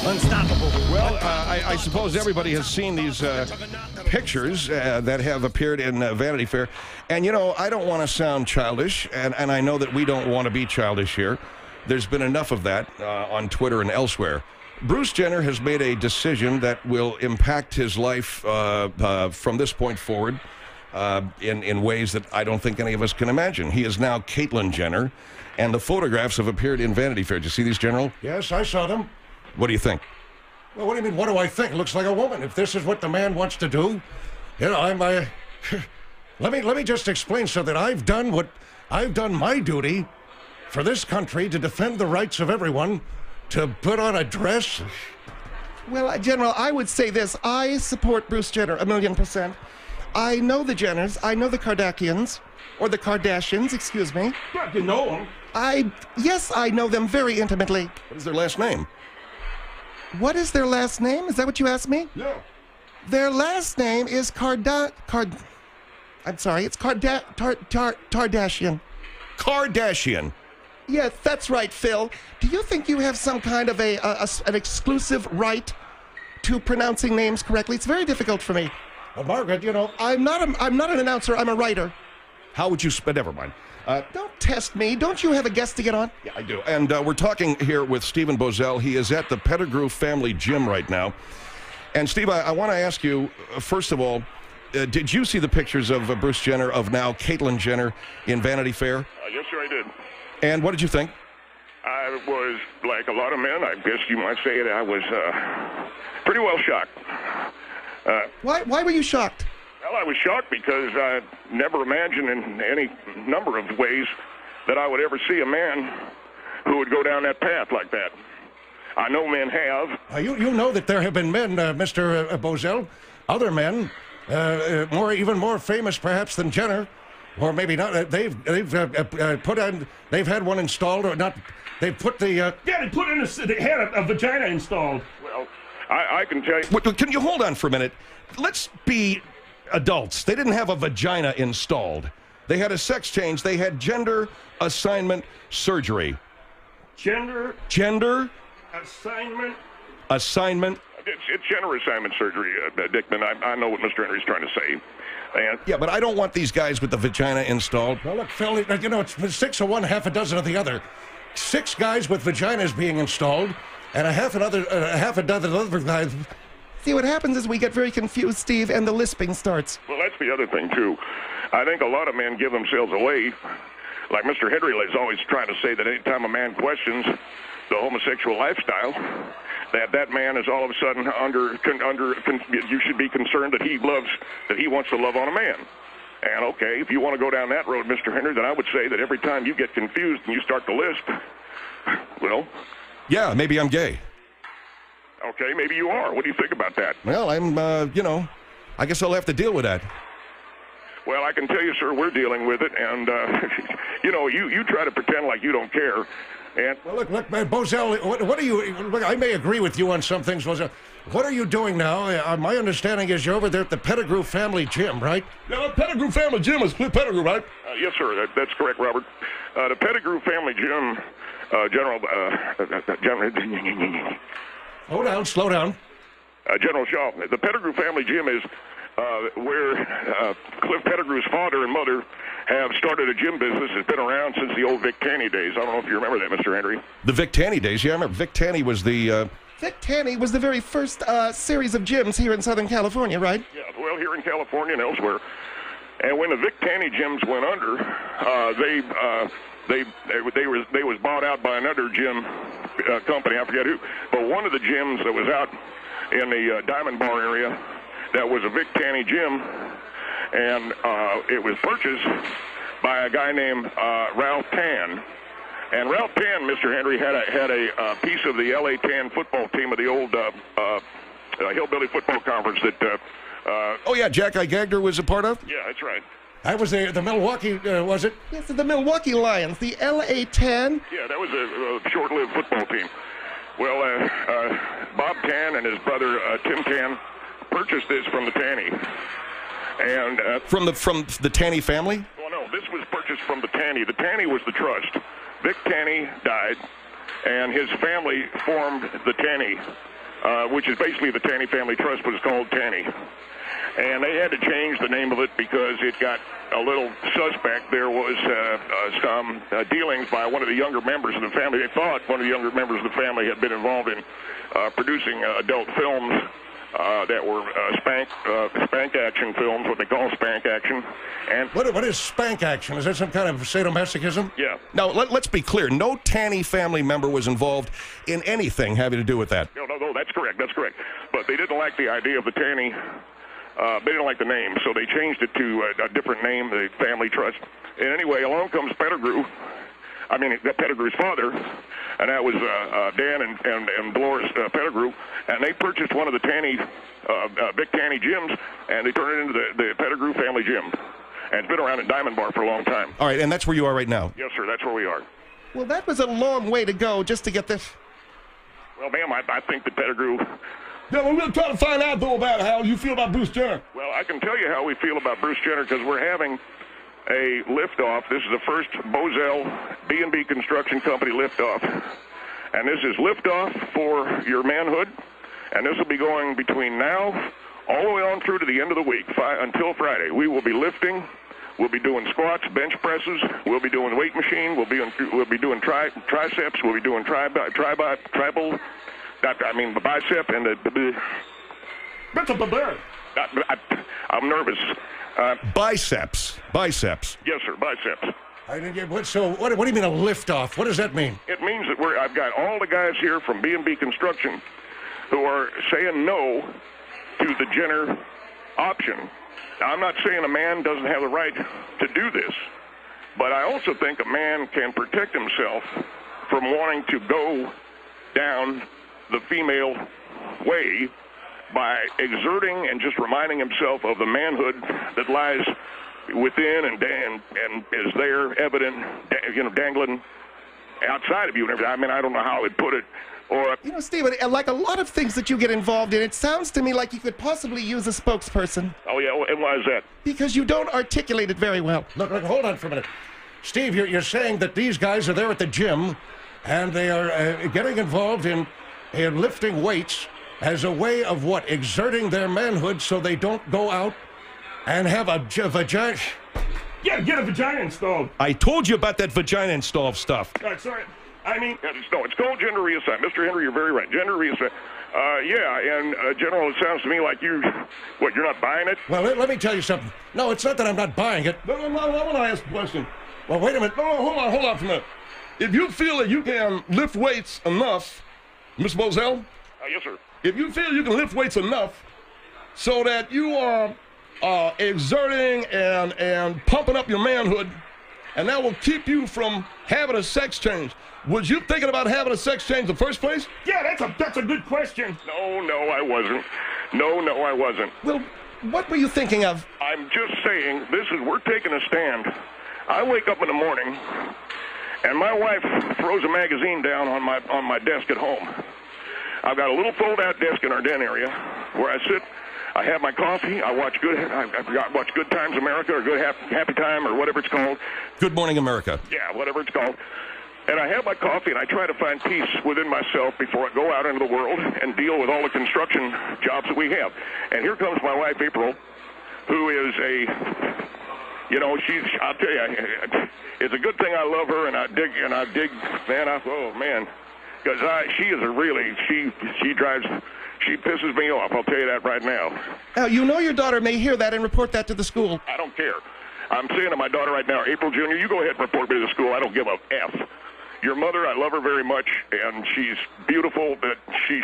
Unstoppable. Well, I suppose everybody has seen these pictures that have appeared in Vanity Fair. And, you know, I don't want to sound childish, and I know that we don't want to be childish here. There's been enough of that on Twitter and elsewhere. Bruce Jenner has made a decision that will impact his life from this point forward in ways that I don't think any of us can imagine. He is now Caitlyn Jenner, and the photographs have appeared in Vanity Fair. Did you see these, General? Yes, I saw them. What do you think? Well, what do you mean, what do I think? It looks like a woman. If this is what the man wants to do, you know, let me just explain something. I've done my duty for this country to defend the rights of everyone, to put on a dress. Well, General, I would say this. I support Bruce Jenner 1,000,000%. I know the Jenners. I know the Kardashians, or the Kardashians, excuse me. You know them. Yes, I know them very intimately. What is their last name? What is their last name? Is that what you asked me? Yeah. Their last name is it's Kardashian. Kardashian. Yes, that's right, Phil. Do you think you have some kind of an exclusive right to pronouncing names correctly? It's very difficult for me. Margaret, you know, I'm not an announcer. I'm a writer. How would you spell? Never mind. Don't test me. Don't you have a guest to get on? Yeah, I do. And we're talking here with Stephen Bosell. He is at the Pettigrew Family Gym right now. And, Steve, I want to ask you, first of all, did you see the pictures of Bruce Jenner, of now Caitlyn Jenner, in Vanity Fair? Yes, sir, I did. And what did you think? I was, like a lot of men, I guess you might say it, I was pretty well shocked. Why were you shocked? Well, I was shocked because I never imagined in any number of ways that I would ever see a man who would go down that path like that. I know men have. You know that there have been men, Mr. Bosell, other men, even more famous perhaps than Jenner, or maybe not. They've had one installed, or not. They've put the yeah, they put in they had a vagina installed. Well, I can tell you. Wait, can you hold on for a minute? Let's be adults. They didn't have a vagina installed. They had a sex change. They had gender assignment surgery. Gender assignment. It's gender assignment surgery, Dickman. I know what Mr. Hendrie's trying to say. And yeah, but I don't want these guys with the vagina installed. Well, look, Phil, you know, it's 6 of one, half a dozen of the other. 6 guys with vaginas being installed, and half a dozen other guys. See, what happens is we get very confused, Steve, and the lisping starts. Well, that's the other thing, too. I think a lot of men give themselves away. Like Mr. Hendrie is always trying to say that any time a man questions the homosexual lifestyle, that man is all of a sudden you should be concerned that he wants to love on a man. And okay, if you want to go down that road, Mr. Hendrie, then I would say that every time you get confused and you start to lisp, well, yeah, maybe I'm gay. Okay, maybe you are. What do you think about that? Well, I'm, I guess I'll have to deal with that. Well, I can tell you, sir, we're dealing with it, and, you try to pretend like you don't care. And well, look, Bosell, what are you, I may agree with you on some things, Bosell. What are you doing now? My understanding is you're over there at the Pettigrew Family Gym, right? Yeah, the Pettigrew Family Gym is Pettigrew, right? Yes, sir, that's correct, Robert. The Pettigrew Family Gym, General... Hold down, slow down. General Shaw, the Pettigrew Family Gym is where Cliff Pettigrew's father and mother have started a gym business. It's been around since the old Vic Tanny days. I don't know if you remember that, Mr. Hendrie. The Vic Tanny days? Yeah, I remember. Vic Tanny was the... Vic Tanny was the very first series of gyms here in Southern California, right? Yeah, well, here in California and elsewhere. And when the Vic Tanny gyms went under, they was bought out by another gym company, I forget who. But one of the gyms that was out in the Diamond Bar area, that was a Vic Tanny gym, and it was purchased by a guy named Ralph Tan. And Ralph Tan, Mr. Hendrie, had a piece of the L.A. Tan football team of the old Hillbilly Football Conference that... oh, yeah, Jack Gagner was a part of? Yeah, that's right. I was the Milwaukee, was it? Yes, the Milwaukee Lions, the L.A. Tan. Yeah, that was a short-lived football team. Well, Bob Tan and his brother Tim Tan purchased this from the Tanny. And from the Tanny family? Well, no, this was purchased from the Tanny. The Tanny was the trust. Vic Tanny died, and his family formed the Tanny, which is basically the Tanny Family Trust, but it's called Tanny. And they had to change the name of it because it got a little suspect. There was some dealings by one of the younger members of the family. They thought one of the younger members of the family had been involved in producing adult films that were spank action films, what they call spank action. And what is spank action? Is that some kind of sadomasochism? yeah. Now, let's be clear. No Tanny family member was involved in anything having to do with that. No, that's correct. That's correct. But they didn't like the idea of the Tanny. They didn't like the name, so they changed it to a different name, the Family Trust. And anyway, along comes Pettigrew's father, and that was Dan and Dolores Pettigrew, and they purchased one of the Tanny, Vic Tanny gyms, and they turned it into the Pettigrew Family Gym. And it's been around in Diamond Bar for a long time. All right, and that's where you are right now. Yes, sir, that's where we are. Well, that was a long way to go just to get this. Well, ma'am, I think that Pettigrew... Yeah, we're going to try to find out, though, about how you feel about Bruce Jenner. Well, I can tell you how we feel about Bruce Jenner because we're having a liftoff. This is the first Bosell B&B Construction Company liftoff. And this is liftoff for your manhood. And this will be going between now all the way on through to the end of the week, until Friday. We will be lifting. We'll be doing squats, bench presses. We'll be doing weight machine. We'll be doing triceps. We'll be doing the bicep and the I'm nervous. Biceps. Yes, sir, biceps. So what do you mean a lift-off? What does that mean? It means that I've got all the guys here from B&B Construction who are saying no to the Jenner option. Now, I'm not saying a man doesn't have the right to do this, but I also think a man can protect himself from wanting to go down the female way by exerting and just reminding himself of the manhood that lies within and is there evident, dangling outside of you. I mean, I don't know how I would put it. Or Stephen, like a lot of things that you get involved in, it sounds to me like you could possibly use a spokesperson. Oh, yeah, and why is that? Because you don't articulate it very well. Look, hold on for a minute. Steve, you're saying that these guys are there at the gym and they are getting involved in lifting weights as a way of what? Exerting their manhood so they don't go out and have a vagina. Yeah, get a vagina installed. I told you about that vagina install stuff. Sorry. I mean... Yeah, it's called gender reassignment. Mr. Hendrie, you're very right. Gender reassignment. General, it sounds to me like you're not buying it? Well, let me tell you something. No, it's not that I'm not buying it. No, I want to ask a question. Well, wait a minute. No, hold on for a minute. If you feel that you can lift weights enough, Mr. Bosell? Yes, sir. If you feel you can lift weights enough so that you are exerting and pumping up your manhood, and that will keep you from having a sex change, was you thinking about having a sex change in the first place? Yeah, that's a good question. No, I wasn't. No, I wasn't. Well, what were you thinking of? I'm just saying, we're taking a stand. I wake up in the morning, and my wife throws a magazine down on my desk at home. I've got a little fold-out desk in our den area where I sit. I have my coffee. I watch Good Times America or Good Happy Time or whatever it's called. Good Morning America. Yeah, whatever it's called. And I have my coffee, and I try to find peace within myself before I go out into the world and deal with all the construction jobs that we have. And here comes my wife, April, who is I'll tell you, it's a good thing I love her, and I dig, man, because she pisses me off, I'll tell you that right now. Now, your daughter may hear that and report that to the school. I don't care. I'm saying to my daughter right now, April Jr., you go ahead and report me to the school. I don't give a F. Your mother, I love her very much, and she's beautiful, but she's...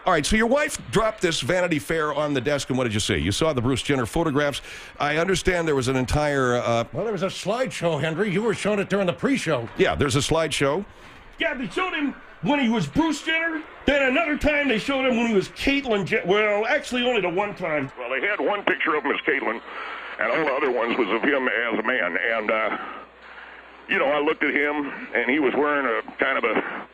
All right, so your wife dropped this Vanity Fair on the desk, and what did you see? You saw the Bruce Jenner photographs. I understand there was an entire... Well, there was a slideshow, Hendrie. You were showing it during the pre-show. Yeah, there's a slideshow. Yeah, they showed him when he was Bruce Jenner. Then another time they showed him when he was Caitlyn Jenner. Well, actually only the one time. Well, they had one picture of him as Caitlyn, and all the other ones was of him as a man. And, I looked at him, and he was wearing a kind of a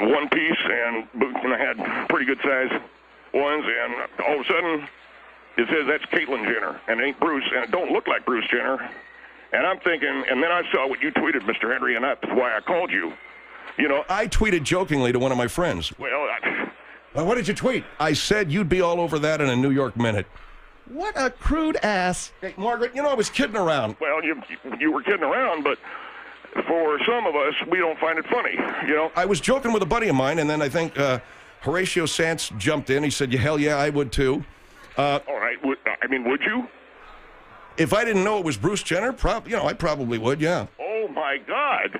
one piece and boots, and I had pretty good size ones, and all of a sudden it says that's Caitlyn Jenner and it ain't Bruce, and it don't look like Bruce Jenner. And I'm thinking, and then I saw what you tweeted, Mr. Hendrie, and that's why I called you. You know, I tweeted jokingly to one of my friends. well, Well, what did you tweet? I said you'd be all over that in a New York minute. What a crude ass. Hey, Margaret, I was kidding around. well, you were kidding around, but for some of us, we don't find it funny. You know, I was joking with a buddy of mine, and then I think Horatio Sanz jumped in. He said, hell yeah, I would too. all right. Would you? If I didn't know it was Bruce Jenner, I probably would, yeah. Oh my God.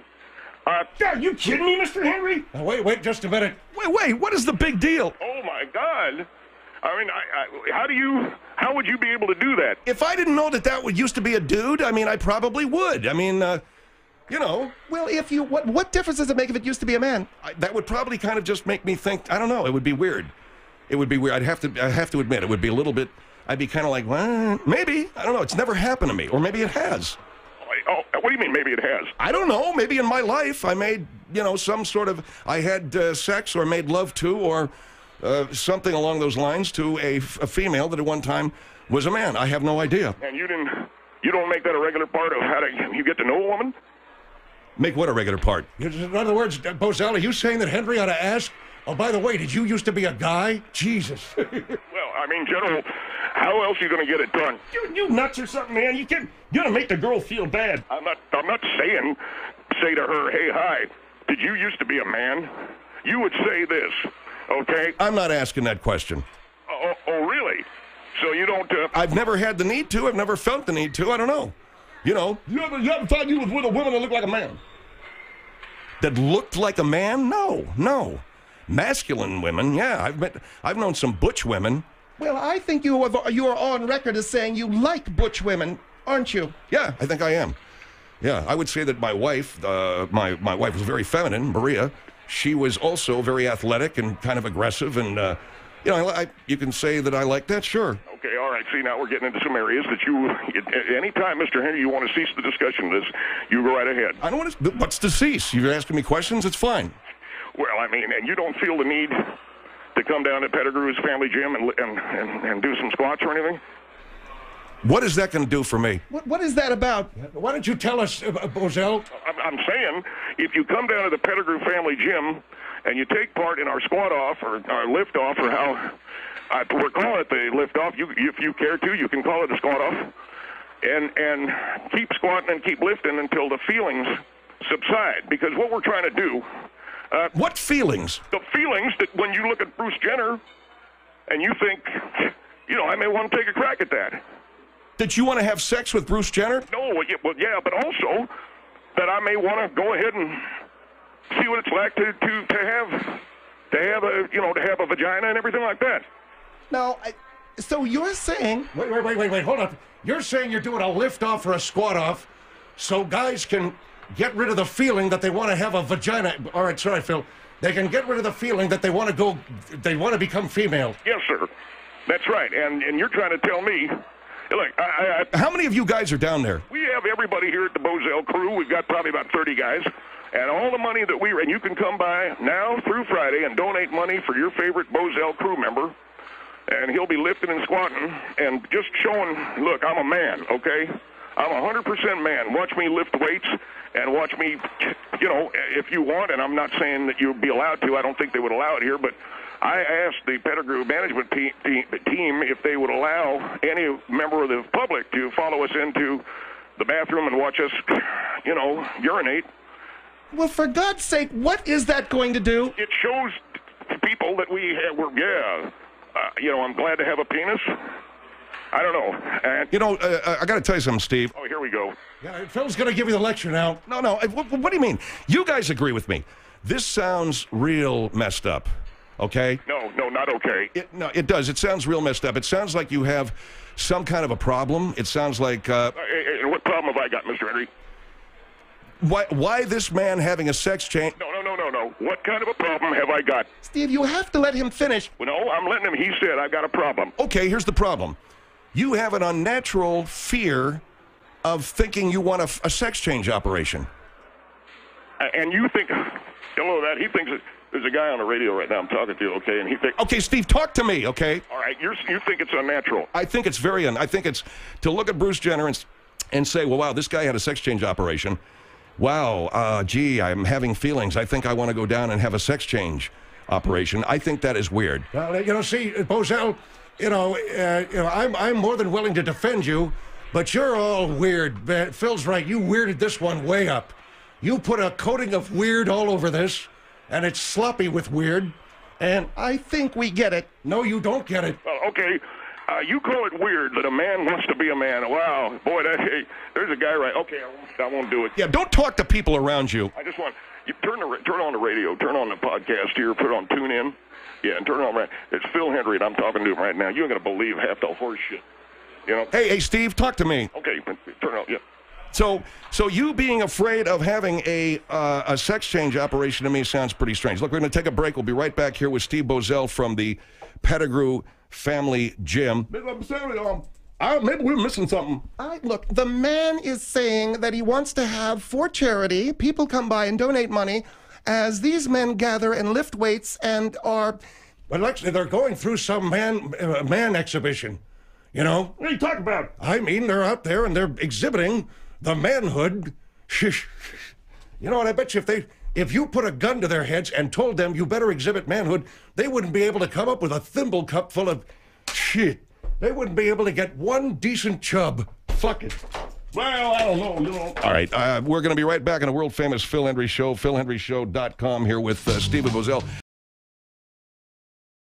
Are you kidding me, Mr. Hendrie? Now, wait just a minute. Wait, what is the big deal? Oh my God. I mean, how would you be able to do that? If I didn't know that used to be a dude, I probably would. Well, if you, what difference does it make if it used to be a man? That would probably kind of just make me think, I don't know, it would be weird. It would be weird. I have to admit, it would be a little bit, I'd be kind of like, well, maybe. I don't know. It's never happened to me. Or maybe it has. Oh, what do you mean maybe it has? I don't know. Maybe in my life I made, some sort of, I had sex or made love to or something along those lines to a female that at one time was a man. I have no idea. And you don't make that a regular part of how you get to know a woman? Make what a regular part? In other words, Bosell, are you saying that Hendrie ought to ask, oh, by the way, did you used to be a guy? Jesus. Well, General, how else are you going to get it done? You nuts or something, man? You're gonna make the girl feel bad. I'm not saying, say to her, hey, hi, did you used to be a man? You would say this, okay? I'm not asking that question. Oh, really? So you don't... I've never had the need to. I've never felt the need to. I don't know. You ever thought you was with a woman that looked like a man? That looked like a man? No. Masculine women, yeah. I've known some butch women. Well, I think you are on record as saying you like butch women, aren't you? Yeah, I think I am. Yeah, I would say that my wife, my wife was very feminine, Maria. She was also very athletic and kind of aggressive, and you can say that I like that, sure. Okay, all right. See, now we're getting into some areas that anytime, Mr. Hendrie, you want to cease the discussion of this, you go right ahead. I don't want to. What's to cease? You're asking me questions. It's fine. Well, and you don't feel the need to come down to Pettigrew's family gym and do some squats or anything? What is that going to do for me? What is that about? Why don't you tell us, Bosell? I'm saying, if you come down to the Pettigrew family gym and you take part in our squat off or our lift off, or how we're calling it the lift off, if you care to, you can call it a squat off, and keep squatting and keep lifting until the feelings subside. Because what we're trying to do... what feelings? The feelings that when you look at Bruce Jenner and you think, I may want to take a crack at that. Did you want to have sex with Bruce Jenner? No, yeah, but also that I may want to go ahead and see what it's like to have a vagina and everything like that. Now, so you're saying... Wait, hold on. You're saying you're doing a lift-off or a squat-off so guys can get rid of the feeling that they want to have a vagina. All right, sorry, Phil. They can get rid of the feeling that they want to become female. Yes, sir. That's right. And you're trying to tell me... Look, how many of you guys are down there? We have everybody here at the Bosell crew. We've got probably about 30 guys. And all the money that and you can come by now through Friday and donate money for your favorite Bosell crew member. And he'll be lifting and squatting and just showing, look, I'm a man, okay? I'm 100% man. Watch me lift weights and watch me, if you want, and I'm not saying that you'd be allowed to. I don't think they would allow it here, but I asked the Pettigrew management team if they would allow any member of the public to follow us into the bathroom and watch us, urinate. Well, for God's sake, what is that going to do? It shows people that I'm glad to have a penis. I don't know. And, I got to tell you something, Steve. Oh, here we go. Yeah, Phil's going to give you the lecture now. No. What do you mean? You guys agree with me. This sounds real messed up, okay? No, not okay. It does. It sounds real messed up. It sounds like you have some kind of a problem. It sounds like... what problem have I got, Mr. Hendrie? Why this man having a sex change? No. What kind of a problem have I got? Steve, you have to let him finish. Well, no, I'm letting him. He said I've got a problem. Okay, here's the problem. You have an unnatural fear of thinking you want a sex change operation. And you think, he thinks that there's a guy on the radio right now I'm talking to, okay, and he thinks... Okay, Steve, talk to me, okay? All right, you think it's unnatural. I think it's I think it's to look at Bruce Jenner and say, well, wow, this guy had a sex change operation, wow, gee, I'm having feelings. I think I want to go down and have a sex change operation. I think that is weird. Well, see, Bosell, I'm more than willing to defend you, but you're all weird. Phil's right. You weirded this one way up. You put a coating of weird all over this, and it's sloppy with weird. And I think we get it. No, you don't get it. Well, okay. You call it weird that a man wants to be a man. Wow, boy, there's a guy right. Okay, I won't do it. Yeah, don't talk to people around you. I just want you turn on the radio, turn on the podcast here, put it on TuneIn. Yeah, and turn it on right. It's Phil Hendrie, and I'm talking to him right now. You ain't gonna believe half the horse shit. You know. Hey, Steve, talk to me. Okay, turn on. Yeah. So you being afraid of having a sex change operation to me sounds pretty strange. Look, we're going to take a break. We'll be right back here with Steve Bosell from the Pettigrew Family Gym. Maybe we're missing something. Look, the man is saying that he wants to have, for charity, people come by and donate money as these men gather and lift weights and are... Well, actually, they're going through some man exhibition, you know? What are you talking about? I mean, they're out there and they're exhibiting the manhood. You know what, I bet you if you put a gun to their heads and told them you better exhibit manhood, they wouldn't be able to come up with a thimble cup full of shit. They wouldn't be able to get one decent chub. Fuck it. Well, I don't know, All right, we're going to be right back on a world-famous Phil Hendrie Show, philhendrieshow.com here with Stephen Bosell.